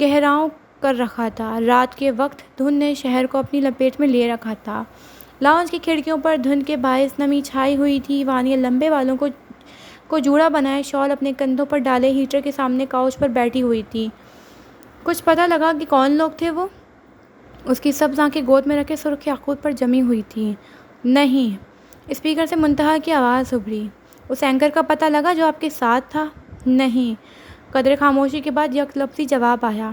گہراؤں کر رکھا تھا۔ رات کے وقت دھند نے شہر کو اپنی لپیٹ میں لیے رکھا تھا۔ لاؤنج کی کھڑکیوں پر دھند کے باعث نمی چھائی ہوئی تھی۔ وانیا لمبے بالوں کو جوڑا بنائے شال اپنے کندھوں پر ڈالے ہیٹر کے سامنے کاؤچ پر بیٹھی ہوئی تھی۔ کچھ پتہ لگا کہ کون لوگ تھے وہ؟ اس کی سبز آنکھیں گود میں رکھے سرخ یاقوت پر جمی ہوئی تھیں۔ نہیں۔ اسپیکر سے منتہا کی آواز ابھری۔ اس اینکر کا پتہ لگا جو آپ کے ساتھ تھا؟ نہیں۔ قدرے خاموشی کے بعد یک لفظی جواب آیا۔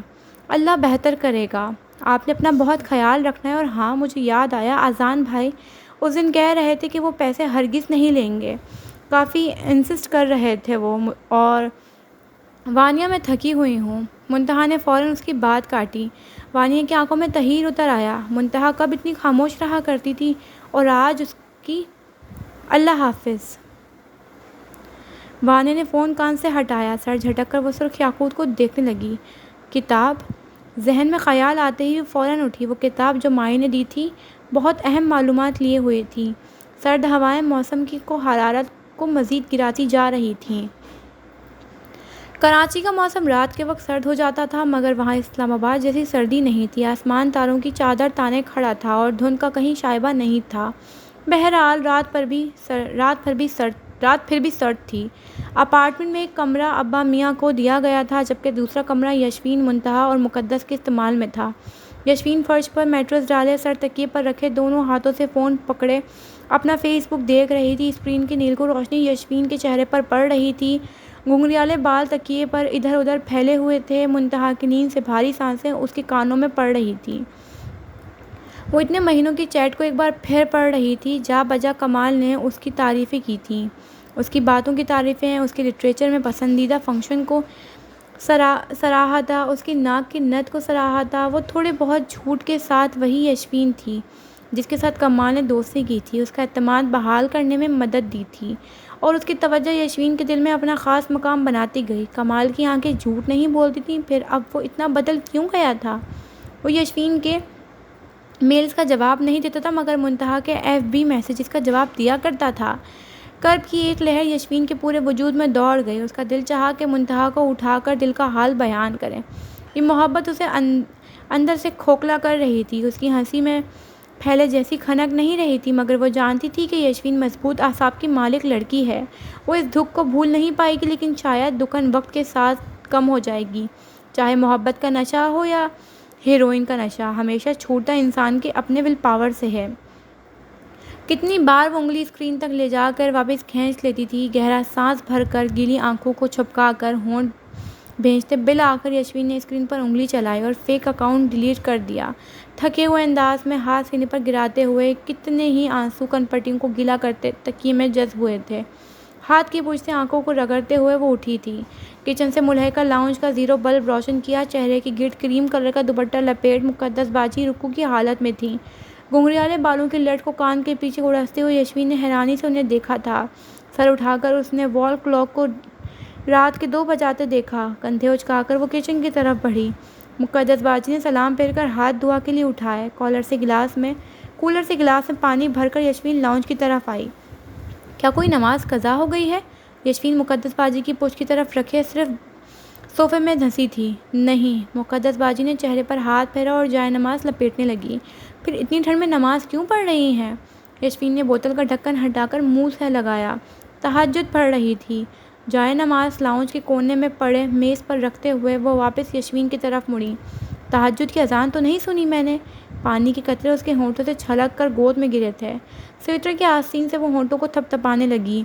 اللہ بہتر کرے گا۔ آپ نے اپنا بہت خیال رکھنا ہے۔ اور ہاں، مجھے یاد آیا، اذان بھائی اس دن کہہ رہے تھے کہ وہ پیسے ہرگز نہیں لیں گے۔ کافی انسسٹ کر رہے تھے وہ۔ اور وانیا میں تھکی ہوئی ہوں۔ منتہا نے فوراً اس کی بات کاٹی۔ وانیا کی آنکھوں میں تحیر اتر آیا۔ منتہا کب اتنی خاموش رہا کرتی تھی اور آج اس کی اللہ حافظ۔ وانیا نے فون کان سے ہٹایا۔ سر جھٹک کر وہ سرخ یاقوت کو دیکھنے لگی۔ کتاب؟ ذہن میں خیال آتے ہی وہ فوراً اٹھی۔ وہ کتاب جو مائی نے دی تھی بہت اہم معلومات لیے ہوئے تھی۔ سرد ہوائیں موسم کی حرارت کو مزید گراتی جا رہی تھیں۔ کراچی کا موسم رات کے وقت سرد ہو جاتا تھا مگر وہاں اسلام آباد جیسی سردی نہیں تھی۔ آسمان تاروں کی چادر تانے کھڑا تھا اور دھند کا کہیں شائبہ نہیں تھا۔ بہرحال رات پھر بھی سرد تھی۔ اپارٹمنٹ میں ایک کمرہ ابا میاں کو دیا گیا تھا جبکہ دوسرا کمرہ یشوین، منتہا اور مقدس کے استعمال میں تھا۔ یشوین فرش پر میٹرس ڈالے سر تکیے پر رکھے دونوں ہاتھوں سے فون پکڑے اپنا فیس بک دیکھ رہی تھی۔ اسکرین کی نیلگوں روشنی یشوین کے چہرے پر پڑ رہی تھی۔ گھنگریالے بال تکیے پر ادھر ادھر پھیلے ہوئے تھے۔ منتہا کی نیند سے بھاری سانسیں اس کے کانوں میں پڑ رہی تھیں۔ وہ اتنے مہینوں کی چیٹ کو ایک بار پھر پڑھ رہی تھی۔ جا بجا کمال نے اس کی تعریفیں کی تھیں، اس کی باتوں کی تعریفیں، اس کے لٹریچر میں پسندیدہ فنکشن کو سراہا تھا، اس کی ناک کی نت کو سراہا تھا۔ وہ تھوڑے بہت جھوٹ کے ساتھ وہی یشوین تھی جس کے ساتھ کمال نے دوستی کی تھی، اس کا اعتماد بحال کرنے میں مدد دی تھی اور اس کی توجہ یشوین کے دل میں اپنا خاص مقام بناتی گئی۔ کمال کی آنکھیں جھوٹ نہیں بولتی تھیں، پھر اب وہ اتنا بدل کیوں گیا تھا؟ وہ یشوین کے میلز کا جواب نہیں دیتا تھا مگر منتہا کے ایف بی میسیجز کا جواب دیا کرتا تھا۔ کرب کی ایک لہر یشوین کے پورے وجود میں دوڑ گئی۔ اس کا دل چاہا کہ منتہا کو اٹھا کر دل کا حال بیان کرے۔ یہ محبت اسے اندر سے کھوکھلا کر رہی تھی۔ اس کی ہنسی میں پہلے جیسی کھنک نہیں رہی تھی مگر وہ جانتی تھی کہ یشوین مضبوط اعصاب کی مالک لڑکی ہے۔ وہ اس دکھ کو بھول نہیں پائے گی لیکن شاید دکن وقت کے ساتھ کم ہو جائے گی۔ چاہے محبت کا نشہ ہو یا ہیروئن کا نشہ، ہمیشہ چھوٹا انسان کے اپنے ول پاور سے ہے۔ کتنی بار وہ انگلی اسکرین تک لے جا کر واپس کھینچ لیتی تھی، گہرا سانس بھر کر، گیلی آنکھوں کو چھپکا کر ہونٹ بھینچتے۔ بالآخر یشوین نے اسکرین پر انگلی چلائی اور فیک اکاؤنٹ ڈیلیٹ کر دیا۔ تھکے ہوئے انداز میں ہاتھ سینے پر گراتے ہوئے کتنے ہی آنسو کنپٹیوں کو گیلا کرتے تکیے میں جذب ہوئے تھے۔ ہاتھ کی پونچھ سے آنکھوں کو رگڑتے ہوئے وہ اٹھی تھی۔ کچن سے ملحقہ لاؤنج کا زیرو بلب روشن کیا۔ چہرے کے گرد کریم کلر کا دوپٹہ لپیٹ مقدس باجی رکوع کی حالت میں تھیں۔ گھنگریالے بالوں کی لٹ کو کان کے پیچھے اڑستے ہوئے یشوین نے حیرانی سے انہیں دیکھا تھا۔ سر اٹھا کر اس نے وال کلاک کو رات کے 2 بجاتے دیکھا۔ کندھے اچکا کر وہ کچن کی طرف بڑھی۔ مقدس باجی نے سلام پھیر کر ہاتھ دعا کے لیے اٹھائے۔ کولر سے گلاس میں پانی بھر کر یشوین لاؤنج کی طرف آئی۔ کیا کوئی نماز قضا ہو گئی ہے؟ یشوین مقدس باجی کی پشت کی طرف رکھے صرف صوفے میں دھنسی تھی۔ نہیں۔ مقدس باجی نے چہرے پر ہاتھ پھیرا اور جائے نماز لپیٹنے لگی۔ پھر اتنی ٹھنڈ میں نماز کیوں پڑھ رہی ہیں؟ یشوین نے بوتل کا ڈھکن ہٹا کر منہ سے لگایا۔ تہجد پڑھ رہی تھی۔ جائے نماز لاؤنج کے کونے میں پڑے میز پر رکھتے ہوئے وہ واپس یشوین کی طرف مڑی۔ تہجد کی اذان تو نہیں سنی میں نے؟ پانی کے قطرے اس کے ہونٹوں سے چھلک کر گود میں گرے تھے۔ سویٹر کے آستین سے وہ ہونٹوں کو تھپ تھپانے لگی۔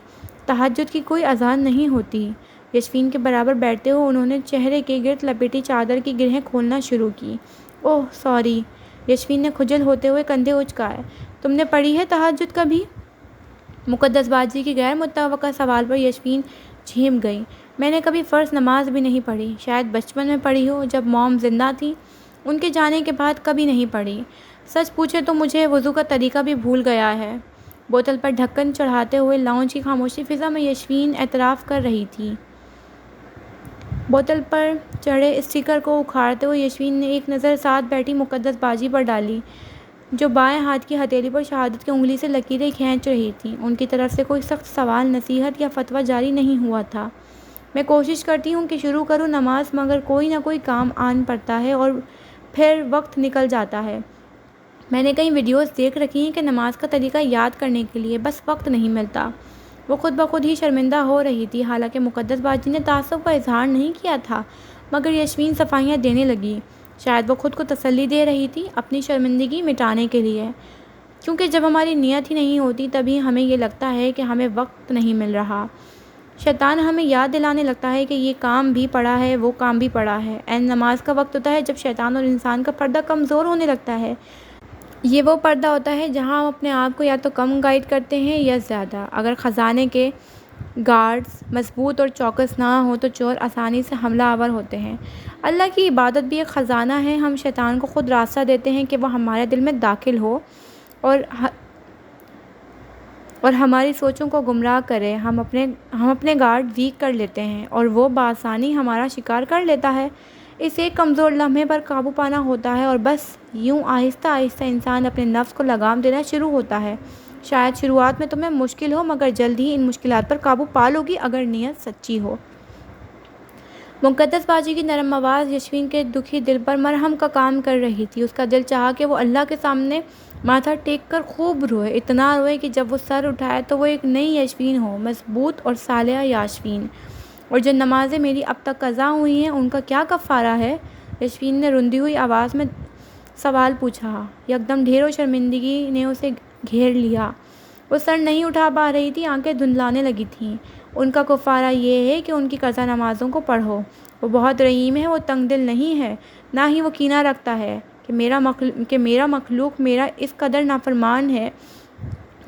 تہجد کی کوئی اذان نہیں ہوتی۔ یشوین کے برابر بیٹھتے ہوئے انہوں نے چہرے کے گرد لپیٹی چادر کی گرہیں کھولنا شروع کی۔ اوہ سوری۔ یشوین نے کھجل ہوتے ہوئے کندھے اچکائے۔ تم نے پڑھی ہے تہجد کبھی؟ مقدس باجی کے غیر متوقع سوال پر یشوین جھیم گئی۔ میں نے کبھی فرض نماز بھی نہیں پڑھی۔ شاید بچپن میں پڑھی ہو جب موم زندہ تھیں، ان کے جانے کے بعد کبھی نہیں پڑھی۔ سچ پوچھے تو مجھے وضو کا طریقہ بھی بھول گیا ہے۔ بوتل پر ڈھکن چڑھاتے ہوئے لاؤنج کی خاموشی فضا میں یشوین اعتراف کر رہی تھی۔ بوتل پر چڑھے اسٹیکر کو اکھاڑتے ہوئے یشوین نے ایک نظر ساتھ بیٹھی مقدس باجی پر ڈالی۔ جو بائیں ہاتھ کی ہتھیلی پر شہادت کی انگلی سے لکیریں کھینچ رہی تھیں۔ ان کی طرف سے کوئی سخت سوال، نصیحت یا فتویٰ جاری نہیں ہوا تھا۔ میں کوشش کرتی ہوں کہ شروع کروں نماز، مگر کوئی نہ کوئی کام آن پڑتا ہے اور پھر وقت نکل جاتا ہے۔ میں نے کئی ویڈیوز دیکھ رکھی ہیں کہ نماز کا طریقہ یاد کرنے کے لیے بس وقت نہیں ملتا۔ وہ خود بخود ہی شرمندہ ہو رہی تھی، حالانکہ مقدس باجی نے تعصب کا اظہار نہیں کیا تھا، مگر یشوین صفائیاں دینے لگی۔ شاید وہ خود کو تسلی دے رہی تھی اپنی شرمندگی مٹانے کے لیے، کیونکہ جب ہماری نیت ہی نہیں ہوتی تبھی ہمیں یہ لگتا ہے کہ ہمیں وقت نہیں مل رہا۔ شیطان ہمیں یاد دلانے لگتا ہے کہ یہ کام بھی پڑا ہے، وہ کام بھی پڑا ہے۔ عین نماز کا وقت ہوتا ہے جب شیطان اور انسان کا پردہ کمزور ہونے لگتا ہے۔ یہ وہ پردہ ہوتا ہے جہاں ہم اپنے آپ کو یا تو کم گائیڈ کرتے ہیں یا زیادہ۔ اگر خزانے کے گارڈز مضبوط اور چوکس نہ ہوں تو چور آسانی سے حملہ آور ہوتے ہیں۔ اللہ کی عبادت بھی ایک خزانہ ہے۔ ہم شیطان کو خود راستہ دیتے ہیں کہ وہ ہمارے دل میں داخل ہو اور ہماری سوچوں کو گمراہ کرے۔ ہم اپنے گارڈ ویک کر لیتے ہیں اور وہ بآسانی ہمارا شکار کر لیتا ہے۔ اس ایک کمزور لمحے پر قابو پانا ہوتا ہے اور بس یوں آہستہ آہستہ انسان اپنے نفس کو لگام دینا شروع ہوتا ہے۔ شاید شروعات میں تمہیں مشکل ہو، مگر جلد ہی ان مشکلات پر قابو پا لو گی اگر نیت سچی ہو۔ مقدس باجی کی نرم آواز یشوین کے دکھی دل پر مرہم کا کام کر رہی تھی۔ اس کا دل چاہا کہ وہ اللہ کے سامنے ماتھا ٹیک کر خوب روئے، اتنا روئے کہ جب وہ سر اٹھائے تو وہ ایک نئی یشوین ہو، مضبوط اور صالحہ یشوین۔ اور جو نمازیں میری اب تک قضا ہوئی ہیں ان کا کیا کفارہ ہے؟ یشوین نے رندی ہوئی آواز میں سوال پوچھا۔ یکدم ڈھیر و شرمندگی نے اسے گھیر لیا۔ وہ سر نہیں اٹھا پا رہی تھی، آنکھیں دھندلانے لگی تھیں۔ ان کا کفارہ یہ ہے کہ ان کی قضا نمازوں کو پڑھو۔ وہ بہت رحیم ہے، وہ تنگ دل نہیں ہے، نہ ہی وہ کینہ رکھتا ہے کہ میرا مخلوق میرا اس قدر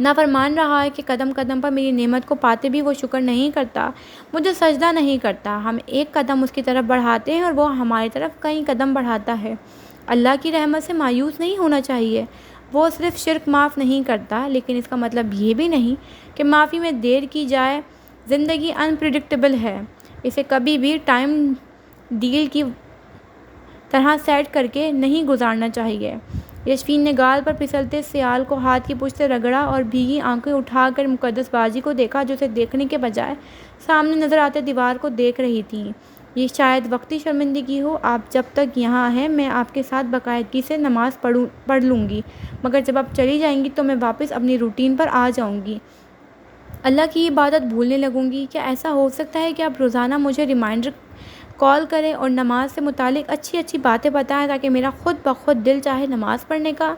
نافرمان رہا ہے کہ قدم قدم پر میری نعمت کو پاتے بھی وہ شکر نہیں کرتا، مجھے سجدہ نہیں کرتا۔ ہم ایک قدم اس کی طرف بڑھاتے ہیں اور وہ ہماری طرف کئی قدم بڑھاتا ہے۔ اللہ کی رحمت سے مایوس نہیں ہونا چاہیے۔ وہ صرف شرک معاف نہیں کرتا، لیکن اس کا مطلب یہ بھی نہیں کہ معافی میں دیر کی جائے۔ زندگی انپریڈکٹیبل ہے، اسے کبھی بھی ٹائم ڈیل کی طرح سیٹ کر کے نہیں گزارنا چاہیے۔ یشوین نے گال پر پھسلتے سیال کو ہاتھ کی پشت سے رگڑا اور بھیگی آنکھیں اٹھا کر مقدس باجی کو دیکھا، جو اسے دیکھنے کے بجائے سامنے نظر آتے دیوار کو دیکھ رہی تھی۔ یہ شاید وقتی شرمندگی ہو۔ آپ جب تک یہاں ہیں میں آپ کے ساتھ باقاعدگی سے نماز پڑھ لوں گی، مگر جب آپ چلی جائیں گی تو میں واپس اپنی روٹین پر آ جاؤں گی، اللہ کی عبادت بھولنے لگوں گی۔ کیا ایسا ہو سکتا ہے کہ آپ روزانہ مجھے ریمائنڈر کال کریں اور نماز سے متعلق اچھی اچھی باتیں بتائیں تاکہ میرا خود بخود دل چاہے نماز پڑھنے کا؟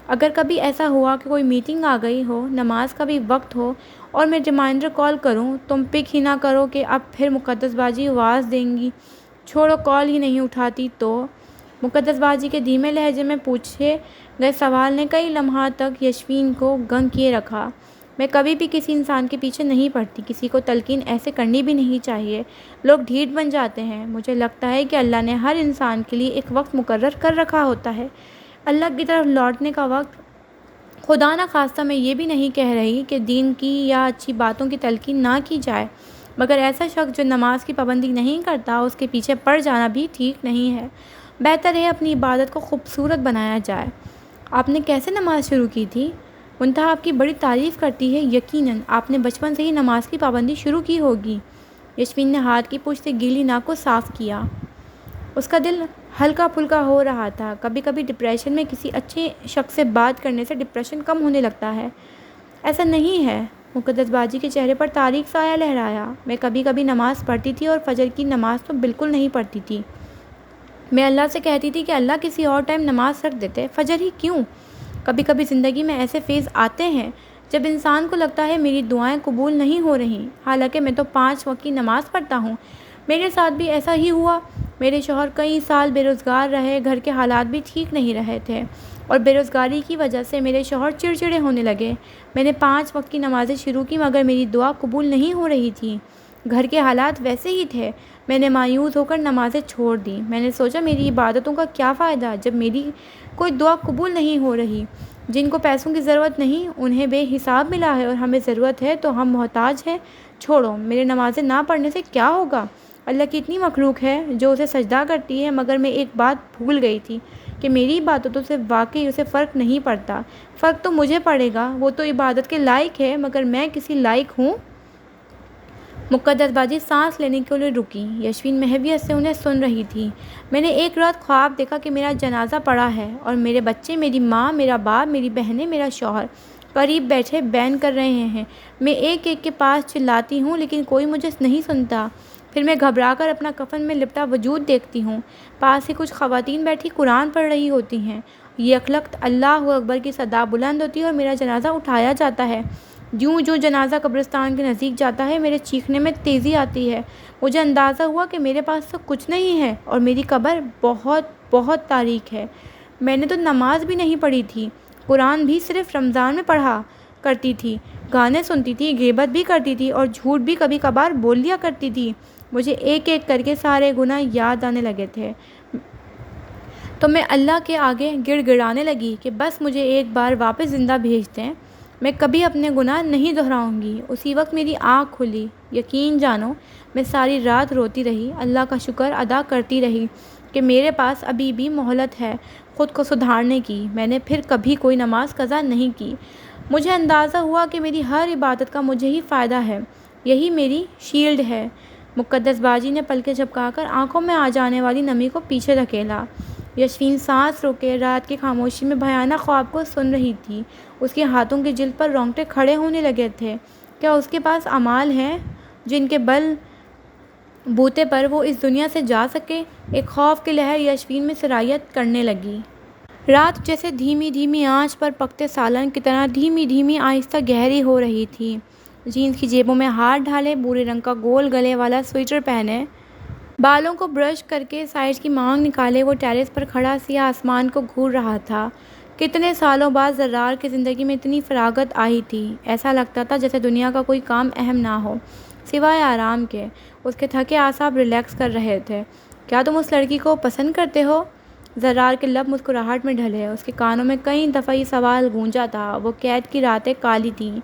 اگر کبھی ایسا ہوا کہ کوئی میٹنگ آ گئی ہو، نماز کا بھی وقت ہو اور میں ریمائنڈر کال کروں، تم پک ہی نہ کرو کہ اب پھر مقدس باجی آواز دیں گی، چھوڑو کال ہی نہیں اٹھاتی تو؟ مقدس باجی کے دھیمے لہجے میں پوچھے گئے سوال نے کئی لمحات تک یشوین کو گنگ کیے رکھا۔ میں کبھی بھی کسی انسان کے پیچھے نہیں پڑتی، کسی کو تلقین ایسے کرنی بھی نہیں چاہیے، لوگ ڈھیٹ بن جاتے ہیں۔ مجھے لگتا ہے کہ اللہ نے ہر انسان کے لیے ایک وقت مقرر کر رکھا ہوتا ہے، اللہ کی طرف لوٹنے کا وقت۔ خدا نہ خواستہ میں یہ بھی نہیں کہہ رہی کہ دین کی یا اچھی باتوں کی تلقین نہ کی جائے، مگر ایسا شخص جو نماز کی پابندی نہیں کرتا اس کے پیچھے پڑ جانا بھی ٹھیک نہیں ہے۔ بہتر ہے اپنی عبادت کو خوبصورت بنایا جائے۔ آپ نے کیسے نماز شروع کی تھی؟ منتہا آپ کی بڑی تعریف کرتی ہے، یقیناً آپ نے بچپن سے ہی نماز کی پابندی شروع کی ہوگی۔ یشوین نے ہاتھ کی پشت سے گیلی ناک کو صاف کیا۔ اس کا دل ہلکا پھلکا ہو رہا تھا۔ کبھی کبھی ڈپریشن میں کسی اچھے شخص سے بات کرنے سے ڈپریشن کم ہونے لگتا ہے۔ ایسا نہیں ہے۔ مقدس باجی کے چہرے پر تاریک سایہ لہرایا۔ میں کبھی کبھی نماز پڑھتی تھی اور فجر کی نماز تو بالکل نہیں پڑھتی تھی۔ میں اللہ سے کہتی تھی کہ اللہ کسی اور ٹائم نماز رکھ دیتے، فجر ہی کیوں؟ کبھی کبھی زندگی میں ایسے فیز آتے ہیں جب انسان کو لگتا ہے میری دعائیں قبول نہیں ہو رہی، حالانکہ میں تو 5 وقت کی نماز پڑھتا ہوں۔ میرے ساتھ بھی ایسا ہی ہوا۔ میرے شوہر کئی سال بے روزگار رہے، گھر کے حالات بھی ٹھیک نہیں رہے تھے اور بے روزگاری کی وجہ سے میرے شوہر چڑچڑے ہونے لگے۔ میں نے 5 وقت کی نمازیں شروع کی مگر میری دعا قبول نہیں ہو رہی تھی۔ گھر کے حالات ویسے ہی تھے۔ میں نے مایوس ہو کر نمازیں چھوڑ دیں۔ میں نے سوچا میری عبادتوں کا کیا فائدہ جب میری کوئی دعا قبول نہیں ہو رہی۔ جن کو پیسوں کی ضرورت نہیں انہیں بے حساب ملا ہے، اور ہمیں ضرورت ہے تو ہم محتاج ہیں۔ چھوڑو، میرے نمازیں نہ پڑھنے سے کیا ہوگا؟ اللہ کی اتنی مخلوق ہے جو اسے سجدہ کرتی ہے، مگر میں ایک بات بھول گئی تھی کہ میری عبادتوں سے واقعی اسے فرق نہیں پڑتا۔ فرق تو مجھے پڑے گا، وہ تو عبادت کے لائق ہے، مگر میں کسی لائق ہوں؟ مقدس باجی سانس لینے کے لیے رکی۔ یشوین محویت سے انہیں سن رہی تھی۔ میں نے ایک رات خواب دیکھا کہ میرا جنازہ پڑا ہے اور میرے بچے، میری ماں، میرا باپ، میری بہنیں، میرا شوہر قریب بیٹھے بین کر رہے ہیں۔ میں ایک ایک کے پاس چلاتی ہوں لیکن کوئی مجھے نہیں سنتا۔ پھر میں گھبرا کر اپنا کفن میں لپٹا وجود دیکھتی ہوں۔ پاس ہی کچھ خواتین بیٹھی قرآن پڑھ رہی ہوتی ہیں۔ یک لخت اللہ اکبر کی صدا بلند ہوتی ہے اور میرا جنازہ اٹھایا جاتا ہے۔ جوں جوں جنازہ قبرستان کے نزدیک جاتا ہے میرے چیخنے میں تیزی آتی ہے۔ مجھے اندازہ ہوا کہ میرے پاس تو کچھ نہیں ہے اور میری قبر بہت بہت تاریک ہے۔ میں نے تو نماز بھی نہیں پڑھی تھی، قرآن بھی صرف رمضان میں پڑھا کرتی تھی، گانے سنتی تھی، غیبت بھی کرتی تھی اور جھوٹ بھی کبھی کبھار بول لیا کرتی تھی۔ مجھے ایک ایک کر کے سارے گناہ یاد آنے لگے تھے تو میں اللہ کے آگے گڑ گڑانے لگی کہ بس مجھے ایک بار واپس زندہ بھیج دیں، میں کبھی اپنے گناہ نہیں دہراؤں گی۔ اسی وقت میری آنکھ کھلی۔ یقین جانو میں ساری رات روتی رہی، اللہ کا شکر ادا کرتی رہی کہ میرے پاس ابھی بھی مہلت ہے خود کو سدھارنے کی۔ میں نے پھر کبھی کوئی نماز قضا نہیں کی۔ مجھے اندازہ ہوا کہ میری ہر عبادت کا مجھے ہی فائدہ ہے، یہی میری شیلڈ ہے۔ مقدس باجی نے پلکیں جھپکا کر آنکھوں میں آ جانے والی نمی کو پیچھے دھکیلا۔ یشوین سانس روکے رات کی خاموشی میں بھیانک خواب کو سن رہی تھی۔ اس کے ہاتھوں کی جلد پر رونگٹے کھڑے ہونے لگے تھے۔ کیا اس کے پاس اعمال ہیں جن کے بل بوتے پر وہ اس دنیا سے جا سکے؟ ایک خوف کی لہر یشوین میں سرایت کرنے لگی۔ رات جیسے دھیمی دھیمی آنچ پر پکتے سالن کی طرح دھیمی دھیمی آہستہ گہری ہو رہی تھی۔ جینس کی جیبوں میں ہاتھ ڈالے، بھورے رنگ کا گول گلے والا سویٹر پہنے، بالوں کو برش کر کے سائڈ کی مانگ نکالے وہ ٹیرس پر کھڑا سیاہ آسمان کو گھور رہا تھا۔ کتنے سالوں بعد زرار کی زندگی میں اتنی فراغت آئی تھی۔ ایسا لگتا تھا جیسے دنیا کا کوئی کام اہم نہ ہو سوائے آرام کے۔ اس کے تھکے اعصاب ریلیکس کر رہے تھے۔ کیا تم اس لڑکی کو پسند کرتے ہو؟ زرار کے لب مسکراہٹ میں ڈھلے۔ اس کے کانوں میں کئی دفعہ یہ سوال گونجا تھا۔ وہ قید کی راتیں کالی تھیں،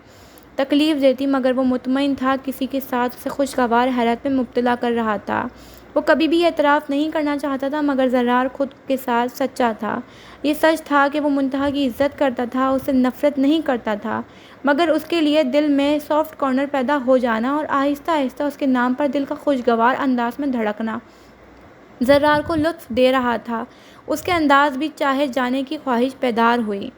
تکلیف دیتی، مگر وہ مطمئن تھا کسی کے ساتھ اسے خوشگوار حیرت میں مبتلا کر رہا تھا۔ وہ کبھی بھی اعتراف نہیں کرنا چاہتا تھا مگر زرار خود کے ساتھ سچا تھا۔ یہ سچ تھا کہ وہ منتہا کی عزت کرتا تھا، اس سے نفرت نہیں کرتا تھا، مگر اس کے لیے دل میں سافٹ کارنر پیدا ہو جانا اور آہستہ آہستہ اس کے نام پر دل کا خوشگوار انداز میں دھڑکنا زرار کو لطف دے رہا تھا۔ اس کے انداز بھی چاہے جانے کی خواہش بیدار ہوئی،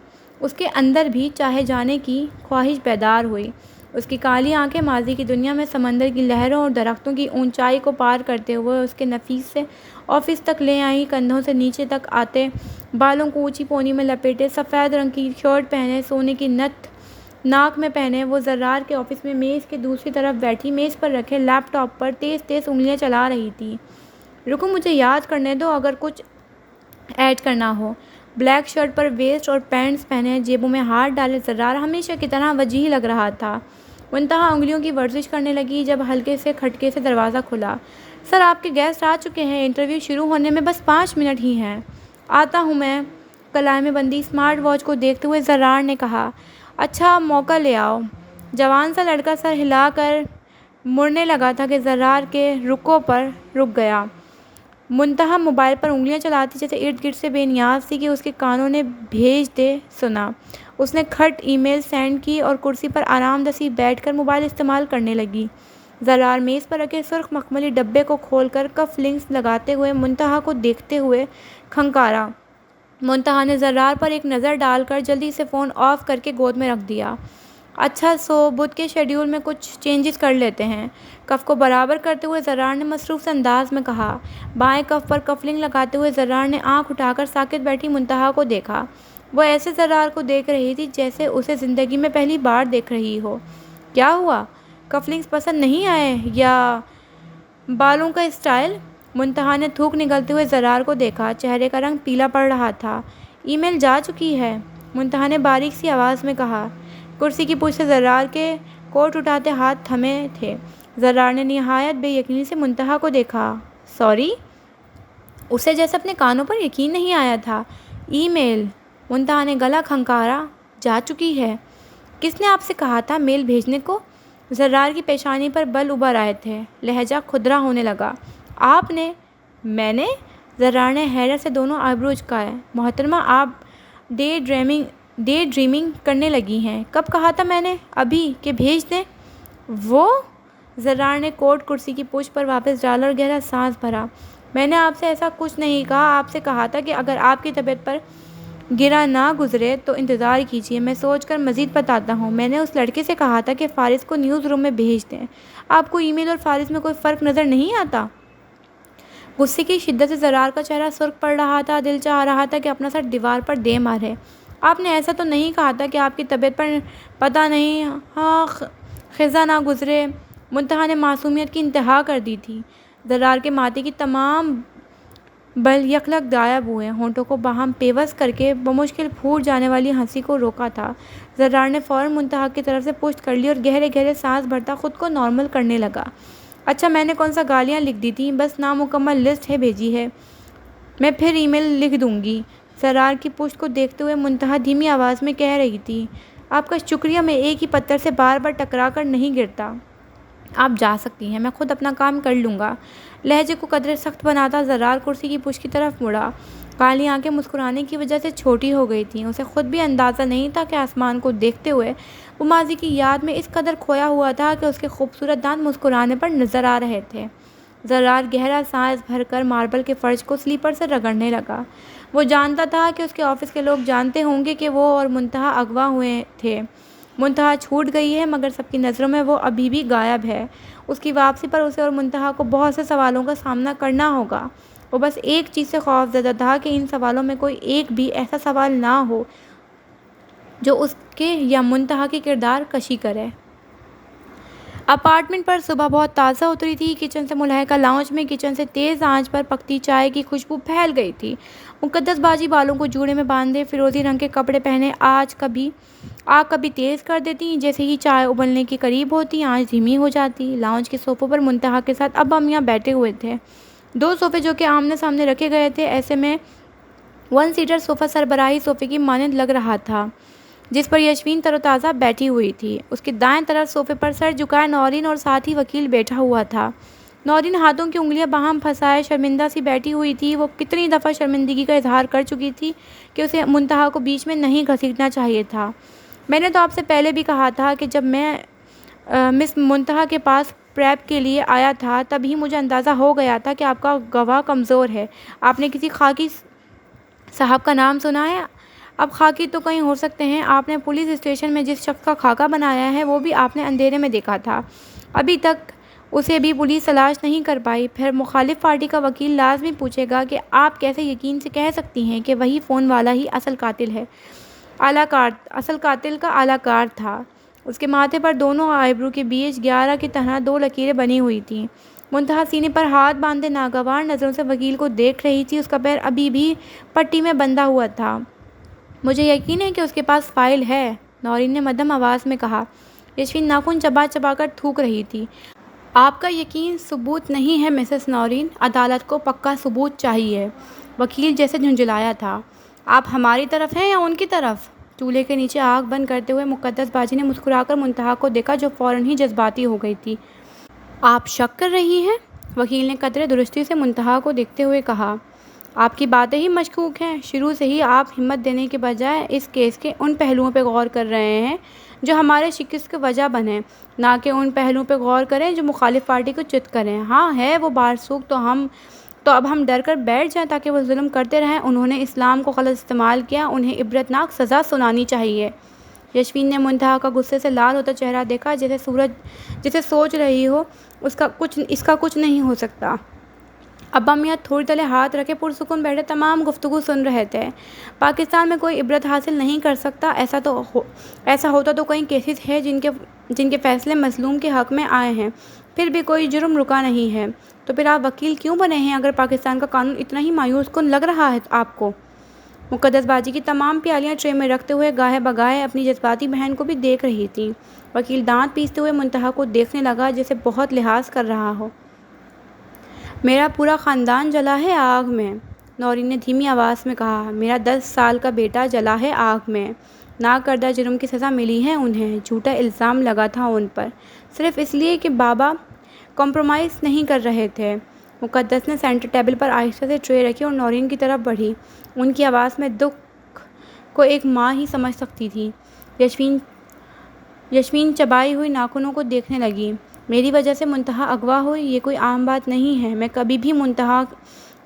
اس کے اندر بھی چاہے جانے کی خواہش بیدار ہوئی۔ اس کی کالی آنکھیں ماضی کی دنیا میں سمندر کی لہروں اور درختوں کی اونچائی کو پار کرتے ہوئے اس کے نفیس سے آفس تک لے آئیں۔ کندھوں سے نیچے تک آتے بالوں کو اونچی پونی میں لپیٹے، سفید رنگ کی شرٹ پہنے، سونے کی نتھ ناک میں پہنے، وہ زرار کے آفس میں میز کے دوسری طرف بیٹھی میز پر رکھے لیپ ٹاپ پر تیز تیز انگلیاں چلا رہی تھی۔ رکو مجھے یاد کرنے دو اگر کچھ ایڈ کرنا ہو۔ بلیک شرٹ پر ویسٹ اور پینٹس پہنے، جیبوں میں ہاتھ ڈالے زرار ہمیشہ کی طرح وجیح لگ رہا تھا۔ منتہا انگلیوں کی ورزش کرنے لگی جب ہلکے سے کھٹکے سے دروازہ کھلا۔ سر آپ کے گیسٹ آ چکے ہیں، انٹرویو شروع ہونے میں بس 5 منٹ ہی ہیں۔ آتا ہوں میں، کلائی میں بندی اسمارٹ واچ کو دیکھتے ہوئے زرار نے کہا۔ اچھا موقع لے آؤ۔ جوان سا لڑکا سر ہلا کر مڑنے لگا تھا کہ زرار کے رکو پر رک گیا۔ منتہا موبائل پر انگلیاں چلاتی جیسے ارد گرد سے بے نیاز تھی کہ اس کے کانوں نے بھیج دے سنا۔ اس نے کھٹ ای میل سینڈ کی اور کرسی پر آرام دسی بیٹھ کر موبائل استعمال کرنے لگی۔ زرار میز پر رکھے سرخ مخملی ڈبے کو کھول کر کف لنکس لگاتے ہوئے منتہا کو دیکھتے ہوئے کھنکارا۔ منتہا نے زرار پر ایک نظر ڈال کر جلدی سے فون آف کر کے گود میں رکھ دیا۔ اچھا سو بدھ کے شیڈیول میں کچھ چینجز کر لیتے ہیں، کف کو برابر کرتے ہوئے زرار نے مصروف سے انداز میں کہا۔ بائیں کف پر کفلنگ لگاتے ہوئے زرار نے آنکھ اٹھا کر ساکت بیٹھی منتہا کو دیکھا۔ وہ ایسے زرار کو دیکھ رہی تھی جیسے اسے زندگی میں پہلی بار دیکھ رہی ہو۔ کیا ہوا؟ کفلنگز پسند نہیں آئے یا بالوں کا اسٹائل؟ منتہا نے تھوک نگلتے ہوئے زرار کو دیکھا۔ چہرے کا رنگ پیلا پڑ رہا تھا۔ ای میل جا چکی ہے، منتہا نے باریک سی آواز میں کہا۔ کرسی کی پشت سے زرار کے کوٹ اٹھاتے ہاتھ تھمے تھے۔ زرار نے نہایت بے یقینی سے منتہا کو دیکھا۔ سوری؟ اسے جیسے اپنے کانوں پر یقین نہیں آیا تھا۔ ای میل؟ منتہا نے گلا کھنکارا۔ جا چکی ہے؟ کس نے آپ سے کہا تھا میل بھیجنے کو؟ زرار کی پیشانی پر بل ابھر آئے تھے، لہجہ کھدرا ہونے لگا۔ آپ نے؟ میں نے؟ زرار نے حیرت سے دونوں آئیبرو اچکائے۔ محترمہ آپ ڈے ڈریمنگ کرنے لگی ہیں۔ کب کہا تھا میں نے؟ ابھی کہ بھیج دیں؟ وہ زرار نے کوٹ کرسی کی پشت پر واپس ڈالا اور گہرا سانس بھرا۔ میں نے آپ سے ایسا کچھ نہیں کہا، آپ سے کہا تھا کہ اگر آپ کی طبیعت پر گرا نہ گزرے تو انتظار کیجیے، میں سوچ کر مزید بتاتا ہوں۔ میں نے اس لڑکے سے کہا تھا کہ فارس کو نیوز روم میں بھیج دیں۔ آپ کو ای میل اور فارس میں کوئی فرق نظر نہیں آتا؟ غصے کی شدت سے زرار کا چہرہ سرخ پڑ رہا تھا، دل چاہ رہا تھا کہ اپنا سر دیوار پر دے مارے۔ آپ نے ایسا تو نہیں کہا تھا کہ آپ کی طبیعت پر پتہ نہیں ہاں خزاں نہ گزرے؟ منتہا نے معصومیت کی انتہا کر دی تھی۔ زرار کے ماتھے کی تمام بل یکلخت غائب ہوئے، ہونٹوں کو باہم پیوست کر کے بمشکل پھوٹ جانے والی ہنسی کو روکا تھا۔ زرار نے فوراً منتہا کی طرف سے پشت کر لی اور گہرے گہرے سانس بھرتا خود کو نارمل کرنے لگا۔ اچھا میں نے کون سا گالیاں لکھ دی تھیں؟ بس نامکمل لسٹ ہے بھیجی ہے، میں پھر ای میل لکھ دوں گی۔ زرار کی پشت کو دیکھتے ہوئے منتہا دھیمی آواز میں کہہ رہی تھی، آپ کا شکریہ، میں ایک ہی پتھر سے بار بار ٹکرا کر نہیں گرتا۔ آپ جا سکتی ہیں، میں خود اپنا کام کر لوں گا۔ لہجے کو قدرے سخت بناتا زرار کرسی کی پشت کی طرف مڑا۔ کالی آنکھیں مسکرانے کی وجہ سے چھوٹی ہو گئی تھیں، اسے خود بھی اندازہ نہیں تھا کہ آسمان کو دیکھتے ہوئے وہ ماضی کی یاد میں اس قدر کھویا ہوا تھا کہ اس کے خوبصورت دانت مسکرانے پر نظر آ رہے تھے۔ زرار گہرا سانس بھر کر ماربل کے فرش کو سلیپر سے رگڑنے لگا۔ وہ جانتا تھا کہ اس کے آفس کے لوگ جانتے ہوں گے کہ وہ اور منتہا اغوا ہوئے تھے۔ منتہا چھوٹ گئی ہے مگر سب کی نظروں میں وہ ابھی بھی غائب ہے۔ اس کی واپسی پر اسے اور منتہا کو بہت سے سوالوں کا سامنا کرنا ہوگا۔ وہ بس ایک چیز سے خوف زدہ تھا کہ ان سوالوں میں کوئی ایک بھی ایسا سوال نہ ہو جو اس کے یا منتہا کی کردار کشی کرے۔ اپارٹمنٹ پر صبح بہت تازہ اتری تھی۔ کچن سے ملحقہ لاؤنج میں کچن سے تیز آنچ پر پکتی چائے کی خوشبو پھیل گئی تھی۔ مقدس باجی بالوں کو جوڑے میں باندھے فیروزی رنگ کے کپڑے پہنے آگ کبھی تیز کر دیتی، جیسے ہی چائے ابلنے کے قریب ہوتی آنچ دھیمی ہو جاتی۔ لاؤنج کے صوفوں پر منتہا کے ساتھ ابا میاں بیٹھے ہوئے تھے، دو صوفے جو کہ آمنے سامنے رکھے گئے تھے، ایسے میں ون سیٹر صوفہ سربراہی صوفے کی مانند لگ رہا تھا جس پر یشوین تر و تازہ بیٹھی ہوئی تھی۔ اس کے دائیں طرف صوفے پر سر جھکائے نورین اور ساتھ ہی وکیل بیٹھا ہوا تھا۔ نورین ہاتھوں کی انگلیاں باہم پھنسائے شرمندہ سی بیٹھی ہوئی تھی۔ وہ کتنی دفعہ شرمندگی کا اظہار کر چکی تھی کہ اسے منتہا کو بیچ میں نہیں گھسیٹنا چاہیے تھا۔ میں نے تو آپ سے پہلے بھی کہا تھا کہ جب میں مس منتہا کے پاس پریپ کے لیے آیا تھا تب ہی مجھے اندازہ ہو گیا تھا کہ آپ کا گواہ کمزور ہے۔ آپ نے کسی خاکی صاحب کا نام سنا ہے؟ اب خاکی تو کہیں ہو سکتے ہیں۔ آپ نے پولیس اسٹیشن میں جس شخص کا خاکہ بنایا ہے وہ بھی آپ نے اندھیرے میں دیکھا تھا، ابھی تک اسے بھی پولیس تلاش نہیں کر پائی۔ پھر مخالف پارٹی کا وکیل لازمی پوچھے گا کہ آپ کیسے یقین سے کہہ سکتی ہیں کہ وہی فون والا ہی اصل قاتل ہے؟ اصل قاتل کا اعلیٰ کار تھا۔ اس کے ماتھے پر دونوں آئیبرو کے بیچ 11 کی طرح دو لکیریں بنی ہوئی تھیں۔ منتہا سینے پر ہاتھ باندھے ناگوار نظروں سے وکیل کو دیکھ رہی تھی۔ اس کا پیر ابھی بھی پٹی میں بندھا ہوا تھا۔ مجھے یقین ہے کہ اس کے پاس فائل ہے، نورین نے مدھم آواز میں کہا۔ یشوین ناخن چبا چبا کر تھوک رہی تھی۔ آپ کا یقین ثبوت نہیں ہے مسز نورین، عدالت کو پکا ثبوت چاہیے۔ وکیل جیسے جھنجھلایا تھا۔ آپ ہماری طرف ہیں یا ان کی طرف؟ چولہے کے نیچے آگ بند کرتے ہوئے مقدس باجی نے مسکرا کر منتہا کو دیکھا جو فوراً ہی جذباتی ہو گئی تھی۔ آپ شک کر رہی ہیں؟ وکیل نے قدرے درستی سے منتہا کو دیکھتے ہوئے کہا۔ آپ کی باتیں ہی مشکوک ہیں۔ شروع سے ہی آپ ہمت دینے کے بجائے اس کیس کے ان پہلوؤں پہ غور کر رہے ہیں جو ہمارے شکست کی وجہ بنے، نہ کہ ان پہلوؤں پہ غور کریں جو مخالف پارٹی کو چت کریں۔ ہاں ہے وہ بارسوخ تو اب ہم ڈر کر بیٹھ جائیں تاکہ وہ ظلم کرتے رہیں؟ انہوں نے اسلام کو غلط استعمال کیا، انہیں عبرتناک سزا سنانی چاہیے۔ یشوین نے منتہا کا غصے سے لال ہوتا چہرہ دیکھا، جیسے سوچ رہی ہو اس کا کچھ نہیں ہو سکتا۔ ابا میاں تھوڑی تلے ہاتھ رکھے پرسکون بیٹھے تمام گفتگو سن رہے تھے۔ پاکستان میں کوئی عبرت حاصل نہیں کر سکتا؟ ایسا ہوتا تو کئی کیسز ہیں جن کے فیصلے مظلوم کے حق میں آئے ہیں، پھر بھی کوئی جرم رکا نہیں ہے۔ تو پھر آپ وکیل کیوں بنے ہیں اگر پاکستان کا قانون اتنا ہی مایوس کن لگ رہا ہے آپ کو؟ مقدس باجی کی تمام پیالیاں ٹرے میں رکھتے ہوئے گاہے بگاہے اپنی جذباتی بہن کو بھی دیکھ رہی تھیں۔ وکیل دانت پیستے ہوئے منتہا کو دیکھنے لگا جیسے بہت لحاظ کر رہا ہو۔ میرا پورا خاندان جلا ہے آگ میں، نورین نے دھیمی آواز میں کہا۔ میرا 10 سال کا بیٹا جلا ہے آگ میں۔ ناکردہ جرم کی سزا ملی ہے انہیں۔ جھوٹا الزام لگا تھا ان پر، صرف اس لیے کہ بابا کمپرومائز نہیں کر رہے تھے۔ مقدس نے سینٹر ٹیبل پر آہستہ سے ٹرے رکھی اور نورین کی طرف بڑھی۔ ان کی آواز میں دکھ کو ایک ماں ہی سمجھ سکتی تھی۔ یشوین چبائی ہوئی ناخنوں کو دیکھنے لگی۔ میری وجہ سے منتہا اغوا ہوئی، یہ کوئی عام بات نہیں ہے۔ میں کبھی بھی منتہا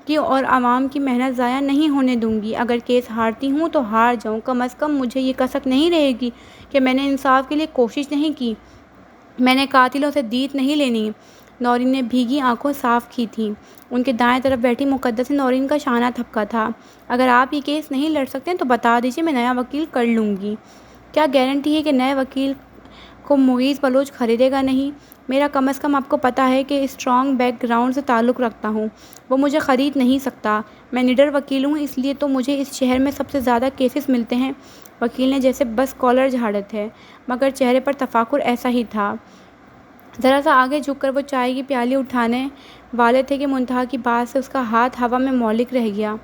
کی اور عوام کی محنت ضائع نہیں ہونے دوں گی۔ اگر کیس ہارتی ہوں تو ہار جاؤں، کم از کم مجھے یہ کسک نہیں رہے گی کہ میں نے انصاف کے لیے کوشش نہیں کی، میں نے قاتلوں سے دیت نہیں لینی۔ نورین نے بھیگی آنکھیں صاف کی تھیں۔ ان کے دائیں طرف بیٹھی مقدس نے نورین کا شانہ تھپکا تھا۔ اگر آپ یہ کیس نہیں لڑ سکتے تو بتا دیجیے، میں نیا وکیل کر لوں گی۔ کیا گارنٹی ہے کہ نئے وکیل کو مغیث بلوچ خریدے گا نہیں؟ میرا کم از کم آپ کو پتہ ہے کہ اسٹرانگ بیک گراؤنڈ سے تعلق رکھتا ہوں، وہ مجھے خرید نہیں سکتا۔ میں نڈر وکیل ہوں، اس لیے تو مجھے اس شہر میں سب سے زیادہ کیسز ملتے ہیں۔ وکیل نے جیسے بس کالر جھاڑے تھے، مگر چہرے پر تفکر ایسا ہی تھا۔ ذرا سا آگے جھک کر وہ چائے کی پیالی اٹھانے والے تھے کہ منتہا کی بات سے اس کا ہاتھ ہوا میں معلق رہ گیا۔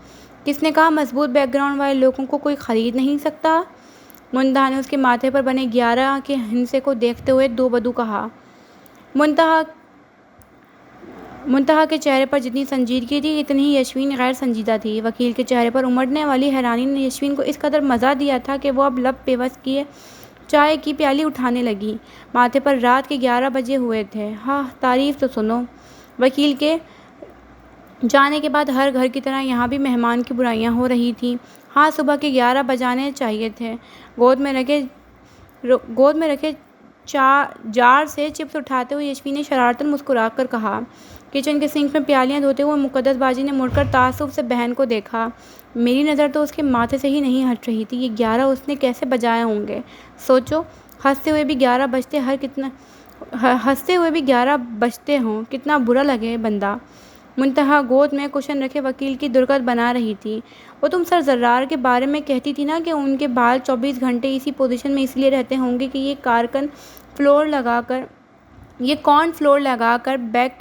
کس نے کہا مضبوط بیک گراؤنڈ والے لوگوں کو کوئی خرید نہیں سکتا؟ منتہا نے اس کے ماتھے پر بنے 11 کے ہندسے کو دیکھتے ہوئے دو بدو کہا۔ منتہا کے چہرے پر جتنی سنجیدگی تھی اتنی ہی یشوین غیر سنجیدہ تھی۔ وکیل کے چہرے پر امڑنے والی حیرانی نے یشوین کو اس قدر مزہ دیا تھا کہ وہ اب لب بے بس کیے چائے کی پیالی اٹھانے لگی۔ ماتھے پر رات کے 11 بجے ہوئے تھے۔ ہاں، تعریف تو سنو۔ وکیل کے جانے کے بعد ہر گھر کی طرح یہاں بھی مہمان کی برائیاں ہو رہی تھیں۔ ہاں، صبح کے 11 بجانے چاہیے تھے۔ گود میں رکھے جار سے چپس اٹھاتے ہوئے یشوین نے شرارتاً مسکرا کر کہا۔ کچن کے سنک میں پیالیاں دھوتے ہوئے مقدس باجی نے مڑ کر تعصب سے بہن کو دیکھا۔ میری نظر تو اس کے ماتھے سے ہی نہیں ہٹ رہی تھی۔ یہ 11 اس نے کیسے بجائے ہوں گے؟ سوچو، ہنستے ہوئے بھی 11 بجتے ہوں، کتنا برا لگے بندہ۔ منتہا گود میں کشن رکھے وکیل کی درگت بنا رہی تھی۔ وہ تم سر زرار کے بارے میں کہتی تھی نا کہ ان کے بال 24 گھنٹے اسی پوزیشن میں اس لیے رہتے ہوں گے کہ یہ کارن فلور لگا کر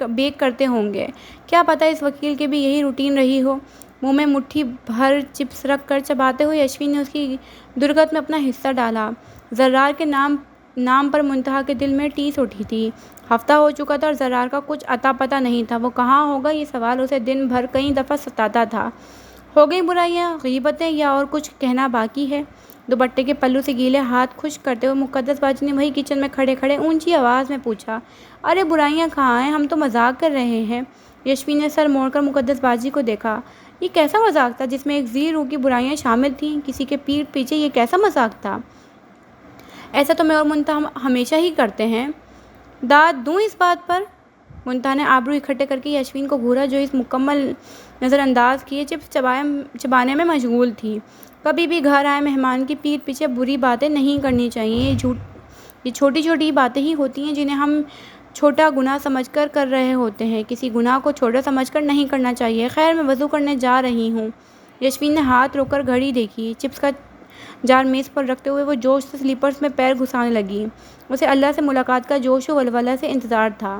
بیک کرتے ہوں گے۔ کیا پتہ اس وکیل کے بھی یہی روٹین رہی ہو۔ منہ میں مٹھی بھر چپس رکھ کر چباتے ہوئے یشوین نے اس کی درگت میں اپنا حصہ ڈالا۔ زرار کے نام پر منتہا کے دل میں ٹیس اٹھی تھی۔ ہفتہ ہو چکا تھا اور زرار کا کچھ اتا پتہ نہیں تھا۔ وہ کہاں ہوگا؟ یہ سوال اسے دن بھر کئی دفعہ ستاتا تھا۔ ہو گئی برائیاں، غیبتیں یا اور کچھ کہنا باقی ہے؟ دوپٹے کے پلو سے گیلے ہاتھ خشک کرتے ہوئے مقدس باجی نے وہی کچن میں کھڑے کھڑے اونچی آواز میں پوچھا۔ ارے برائیاں کہاں ہیں، ہم تو مذاق کر رہے ہیں۔ یشوین نے سر موڑ کر مقدس باجی کو دیکھا۔ یہ کیسا مذاق تھا جس میں ایک ذی روح کی برائیاں شامل تھیں؟ کسی کے پیٹھ پیچھے یہ کیسا مذاق تھا؟ ایسا تو میں اور منتہا ہمیشہ ہی کرتے ہیں۔ داد دوں اس بات پر؟ منتہا نے آبرو اکھٹے کر کے یشوین کو گھورا جو اس مکمل نظر انداز کیے چپس چبانے میں مشغول تھی۔ کبھی بھی گھر آئے مہمان کی پیٹھ پیچھے بری باتیں نہیں کرنی چاہیے۔ یہ چھوٹی چھوٹی باتیں ہی ہوتی ہیں جنہیں ہم چھوٹا گناہ سمجھ کر رہے ہوتے ہیں۔ کسی گناہ کو چھوٹا سمجھ کر نہیں کرنا چاہیے۔ خیر، میں وضو کرنے جا رہی ہوں۔ یشوین نے ہاتھ روک کر گھڑی دیکھی۔ چپس کا جار میز پر رکھتے ہوئے وہ جوش سے سلیپرز میں پیر گھسانے لگی۔ اسے اللہ سے ملاقات کا جوش و ولولہ سے انتظار تھا۔